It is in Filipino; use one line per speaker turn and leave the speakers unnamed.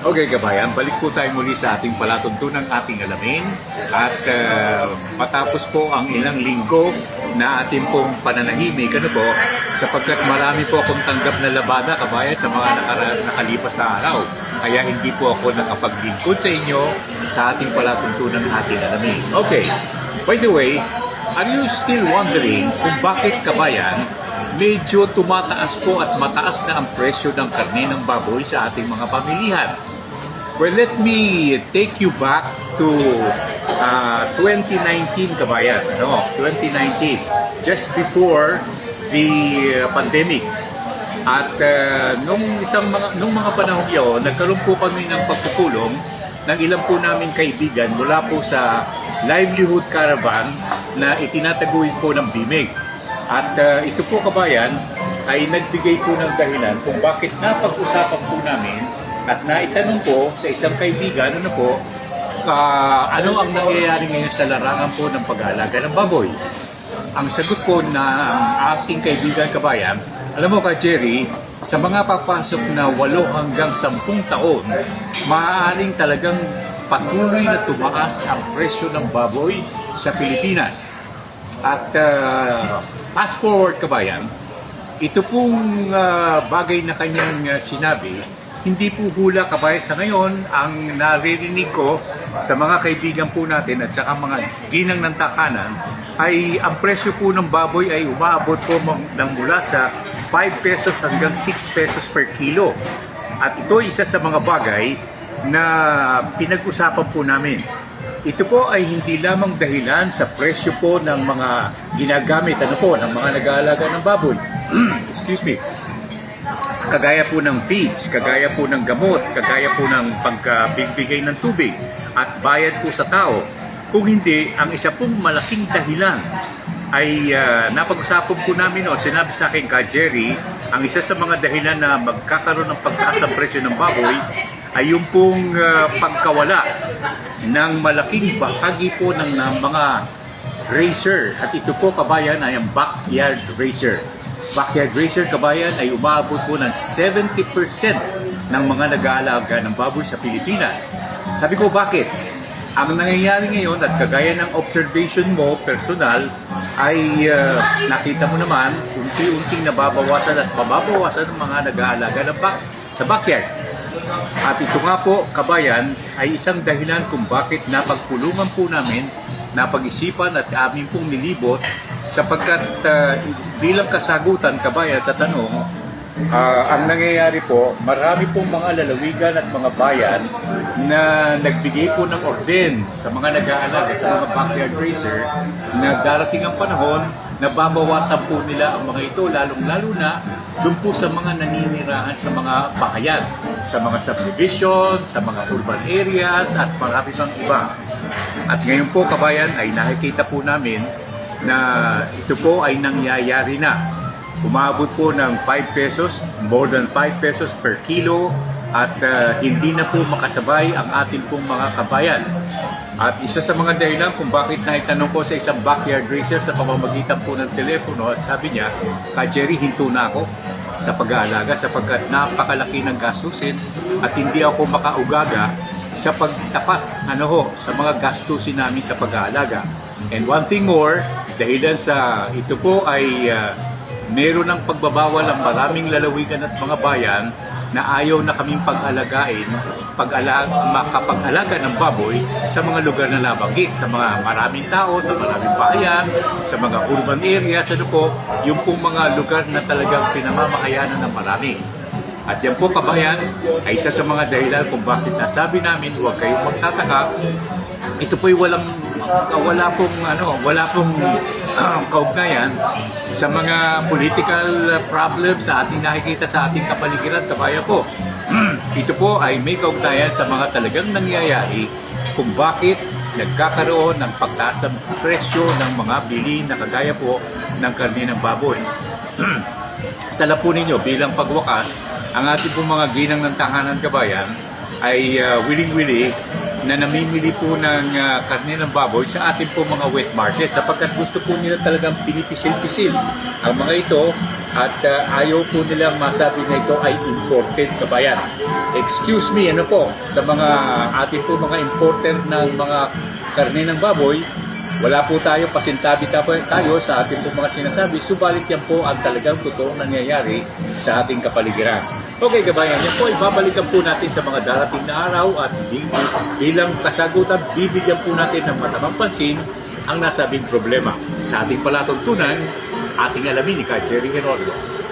Okay kabayan, balik po tayo muli sa ating palatuntunang ating alamin at matapos po ang ilang linggo na ating pong pananahimik, sapagkat marami po akong tanggap na labada kabayan sa mga nakalipas na araw. Kaya hindi po ako nakapaglingkod sa inyo sa ating palatuntunang ating alamin. Okay, by the way, are you still wondering kung bakit kabayan medyo tumataas po at mataas na ang presyo ng karne ng baboy sa ating mga pamilihan? Well, let me take you back to 2019 kabayan, 2019, just before the pandemic. At nung mga panahon yun, nagkaroon po kami ng pagpupulong ng ilang po naming kaibigan mula po sa Livelihood Caravan na itinataguyod po ng BIMIG. At ito po kabayan ay nagbigay po ng dahilan kung bakit napag-usapan po namin at naitanong po sa isang kaibigan, ano ang nangyayari ngayon sa larangan po ng pag-aalaga ng baboy. Ang sagot po na ang ating kaibigan kabayan, alam mo ka Jerry, sa mga papasok na 8 hanggang 10 taon, maaaring talagang patuloy na tumaas ang presyo ng baboy sa Pilipinas. At fast forward kabayan, ito pong bagay na kanyang sinabi, hindi po hula kabayan sa ngayon. Ang naririnig ko sa mga kaibigan po natin at saka mga ginang ng takanan ay ang presyo po ng baboy ay umaabot po ng mula sa 5 pesos hanggang 6 pesos per kilo. At ito isa sa mga bagay na pinag-usapan po namin. Ito po ay hindi lamang dahilan sa presyo po ng mga ginagamit ng mga nag-aalaga ng baboy. Excuse me. Kagaya po ng feeds, kagaya po ng gamot, kagaya po ng pagbigbigay ng tubig at bayad po sa tao. Kung hindi, ang isa pong malaking dahilan ay napag-usapan po namin sinabi sa akin ka Jerry, ang isa sa mga dahilan na magkakaroon ng pagtaas ng presyo ng baboy ay yung pong pagkawala ng malaking bahagi po ng mga racer. At ito po kabayan ay ang backyard racer. Backyard racer kabayan ay umaabot po ng 70% ng mga nag-aalaga ng baboy sa Pilipinas. Sabi ko bakit? Ang nangyayari ngayon at kagaya ng observation mo, personal, ay nakita mo naman unti-unting nababawasan at mababawasan ng mga nag-aalaga sa backyard. At ito nga po, kabayan, ay isang dahilan kung bakit napagpulungan po namin, napag-isipan at amin pong nilibot sapagkat bilang kasagutan, kabayan, sa tanong, ang nangyayari po, marami pong mga lalawigan at mga bayan na nagbigay po ng orden sa mga nag-aalaga sa mga backyard racer na darating ang panahon na babawasan po nila ang mga ito, lalong-lalo na doon po sa mga naninirahan sa mga bahayan, sa mga subdivision, sa mga urban areas at marami pang iba. At ngayon po kabayan ay nakikita po namin na ito po ay nangyayari na. Umabot po ng 5 pesos, more than 5 pesos per kilo at hindi na po makasabay ang ating pong mga kabayan. At isa sa mga dahilan kung bakit naitanong ko sa isang backyard racer sa pamamagitan po ng telepono at sabi niya, ka Jerry, hinto na ako sa pag-aalaga sapagkat napakalaki ng gastusin at hindi ako makaugaga sa pagtapat sa mga gastusin namin sa pag-aalaga. And one thing more, dahilan sa ito po ay meron ng pagbabawal ang maraming lalawigan at mga bayan na ayaw na kaming makapag-alaga ng baboy sa mga lugar na nabanggit, sa mga maraming tao, sa maraming bayan, sa mga urban areas, yung pong mga lugar na talagang pinamamahayanan ng marami. At yan po kabayan ay isa sa mga dahilan kung bakit nasabi namin huwag kayong magtataka. Ito po'y wala pong kaugnayan sa mga political problems sa ating nakikita sa ating kapaligiran, kabayan po. Ito po ay may kaugnayan sa mga talagang nangyayari kung bakit nagkakaroon ng pagtaas ng presyo ng mga bilihin na kagaya po ng karne ng baboy. Tala po ninyo, bilang pagwakas, ang ating pong mga ginang ng tahanan kabayan ay willing-willing na namimili po ng karne ng baboy sa ating po mga wet market sapagkat gusto po nila talagang pinipisil-pisil ang mga ito At ayaw po nilang masabi na ito ay imported, kabayan. Excuse me, ano po, sa mga ating po mga imported ng mga karne ng baboy, wala po tayo, pasintabi tayo sa ating po mga sinasabi, subalit yan po ang talagang totoong nangyayari sa ating kapaligiran. Okay kabayan, yan po ibabalikan po natin sa mga darating na araw at bilang kasagutan, bibigyan po natin ng matamang pansin ang nasabing problema. Sa ating palatuntunan, ating alamin ni Ka Jerry Herodio.